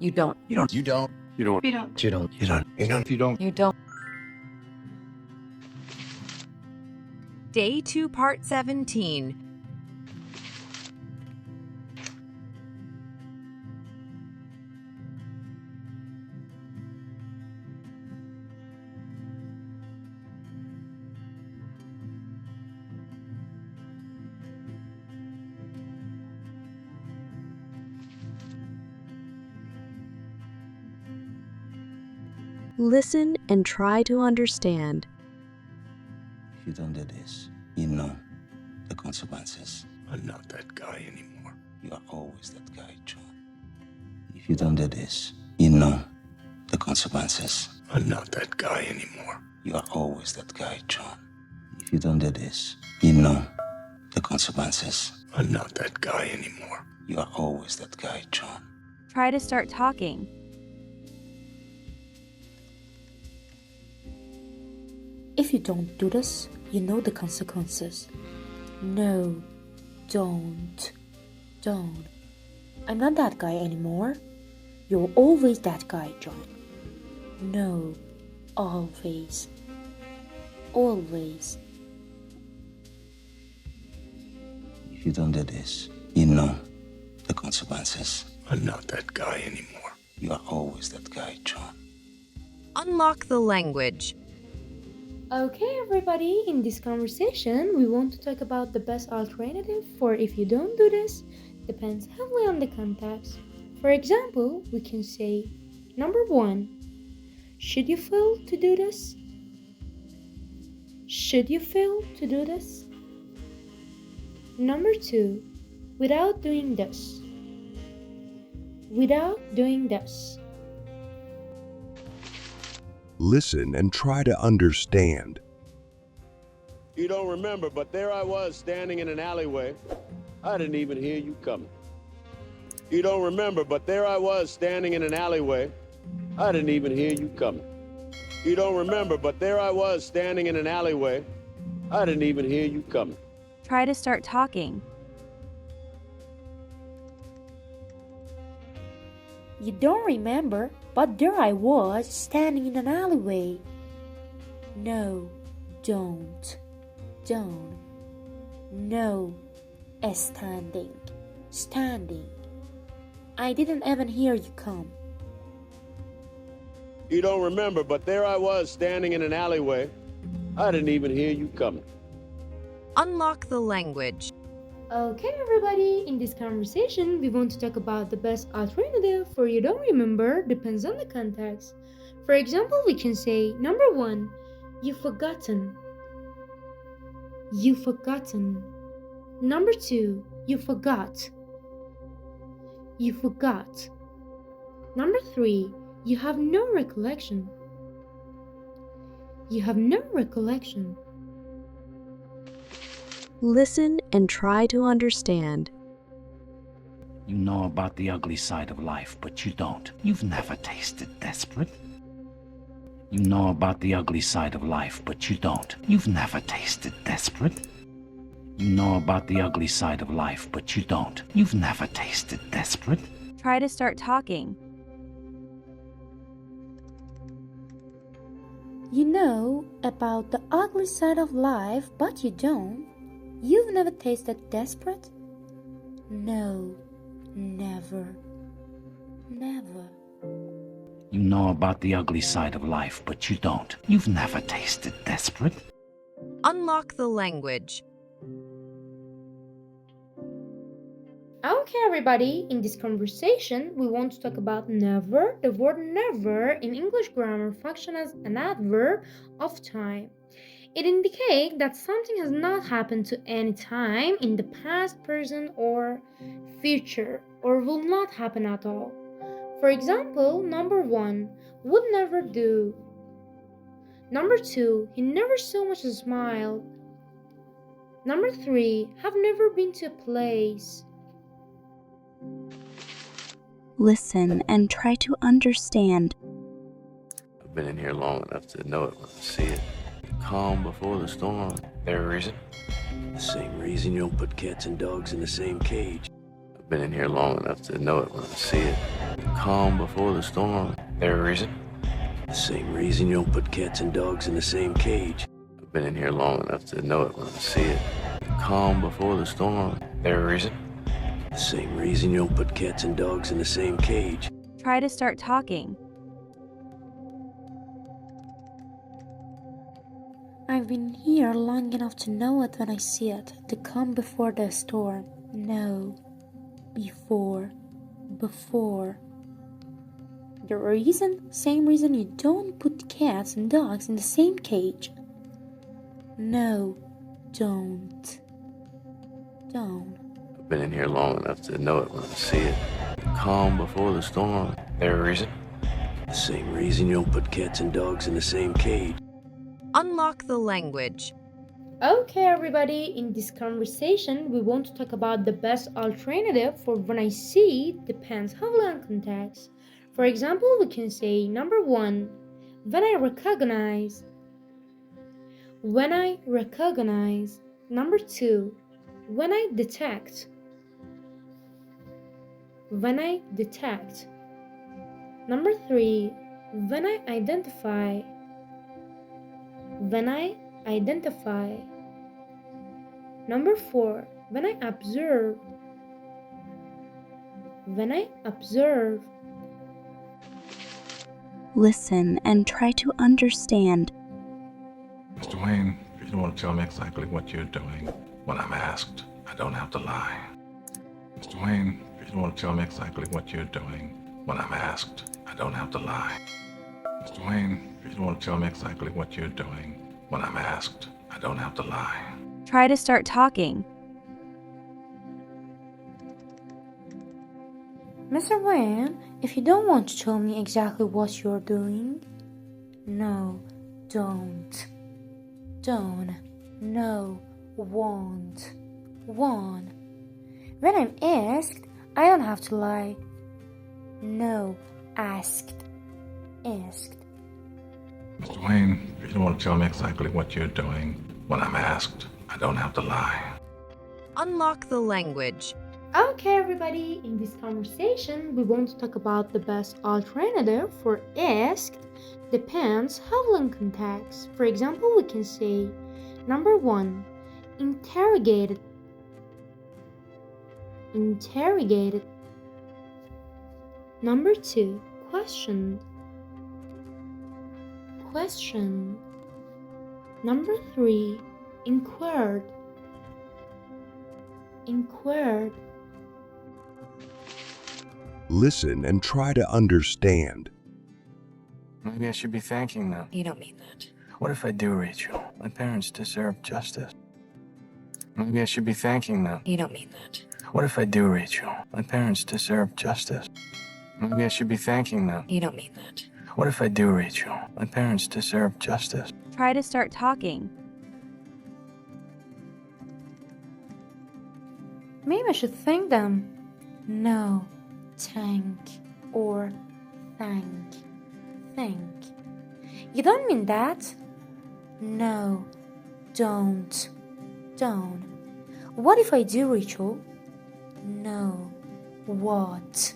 You don't. You don't. You don't. You don't. You don't. You don't. You don't. You don't. You don't. You don't. Day 2, Part 17. Listen and try to understand. If you don't do this, you know the consequences. I'm not that guy anymore. You are always that guy, John. If you don't do this, you know the consequences. I'm not that guy anymore. You are always that guy, John. If you don't do this, you know the consequences. I'm not that guy anymore. You are always that guy, John. Try to start talking. If you don't do this, you know the consequences. No, don't. I'm not that guy anymore. You're always that guy, John. No, always. Always. If you don't do this, you know the consequences. I'm not that guy anymore. You are always that guy, John. Unlock the language. Okay, everybody, in this conversation, we want to talk about the best alternative for if you don't do this, depends heavily on the context. For example, we can say, number 1, should you fail to do this? Should you fail to do this? Number 2, without doing this. Without doing this. Listen and try to understand. You don't remember, but there I was standing in an alleyway. I didn't even hear you coming. You don't remember, but there I was standing in an alleyway. I didn't even hear you coming. You don't remember, but there I was standing in an alleyway. I didn't even hear you coming. Try to start talking. You don't remember, but there I was standing in an alleyway. No, don't. No, standing. I didn't even hear you come. You don't remember, but there I was standing in an alleyway. I didn't even hear you coming. Unlock the language. Okay, everybody, in this conversation, we want to talk about the best alternative for you don't remember depends on the context. For example, we can say, number 1, you've forgotten. You've forgotten. Number 2, you forgot. You forgot. Number 3, you have no recollection. You have no recollection. Listen and try to understand. You know about the ugly side of life, but you don't. You've never tasted desperate. You know about the ugly side of life, but you don't. You've never tasted desperate. You know about the ugly side of life, but you don't. You've never tasted desperate. Try to start talking. You know about the ugly side of life, but you don't. You've never tasted desperate? No, never. You know about the ugly side of life, but you don't. You've never tasted desperate. Unlock the language. Okay, everybody, in this conversation, we want to talk about never. The word never in English grammar functions as an adverb of time. It indicates that something has not happened to any time in the past, present, or future, or will not happen at all. For example, number 1, would never do. Number 2, he never so much as smiled. Number 3, have never been to a place. Listen and try to understand. I've been in here long enough to know it when I see it. Calm before the storm. There a reason? The same reason you don't put cats and dogs in the same cage. I've been in here long enough to know it when I see it. Calm before the storm. There a reason? The same reason you don't put cats and dogs in the same cage. I've been in here long enough to know it when I see it. Calm before the storm. There a reason? The same reason you don't put cats and dogs in the same cage. Try to start talking. I've been here long enough to know it when I see it. The calm before the storm. No. Before. Before. The reason? Same reason you don't put cats and dogs in the same cage. No. Don't. Don't. I've been in here long enough to know it when I see it. Calm before the storm. There a reason? The same reason you don't put cats and dogs in the same cage. Unlock the language. Okay, everybody, in this conversation, we want to talk about the best alternative for when I see depends heavily on context. For example, we can say, number one, when I recognize. When I recognize. Number two, when I detect. When I detect. Number three, when I identify. When I identify. Number four, when I observe. When I observe. Listen and try to understand. Mr. Wayne, if you don't want to tell me exactly what you're doing when I'm asked, I don't have to lie. Mr. Wayne, if you don't want to tell me exactly what you're doing when I'm asked, I don't have to lie. Mr. Wayne, if you don't want to tell me exactly what you're doing when I'm asked, I don't have to lie. Try to start talking. Mr. Wayne, if you don't want to tell me exactly what you're doing, no, don't. Don't. No, won't. Won't. When I'm asked, I don't have to lie. No, asked. Asked. Mr. Wayne, if you don't want to tell me exactly what you're doing when I'm asked, I don't have to lie. Unlock the language. Okay, everybody, in this conversation, we want to talk about the best alternative for asked depends heavily on context. For example, we can say, number one, interrogated. Interrogated. Number two, questioned. Questioned. Number three, inquired. Inquired. Listen and try to understand. Maybe I should be thanking them. You don't mean that. What if I do, Rachel? My parents deserve justice. Maybe I should be thanking them. You don't mean that. What if I do, Rachel? My parents deserve justice. Maybe I should be thanking them. You don't mean that. What if I do, Rachel? My parents deserve justice. Try to start talking. Maybe I should thank them. No, thank or thank. Thank. You don't mean that? No, don't. Don't. What if I do, Rachel? No. What?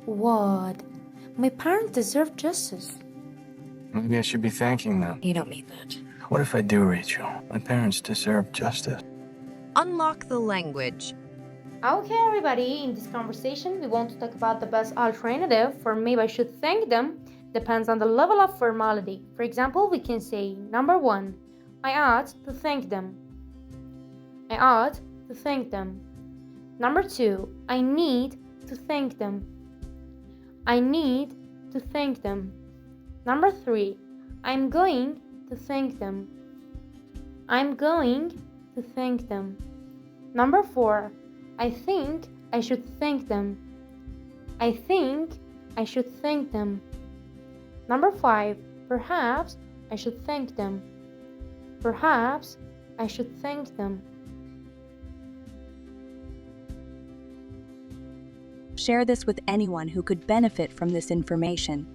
What? My parents deserve justice. Maybe I should be thanking them. You don't mean that. What if I do, Rachel? My parents deserve justice. Unlock the language. Okay, everybody, in this conversation, we want to talk about the best alternative for maybe I should thank them depends on the level of formality. For example, we can say, number one, I ought to thank them. I ought to thank them. Number two, I need to thank them. I need to thank them. Number three, I'm going to thank them. I'm going to thank them. Number four, I think I should thank them. I think I should thank them. Number five, perhaps I should thank them. Perhaps I should thank them. Share this with anyone who could benefit from this information.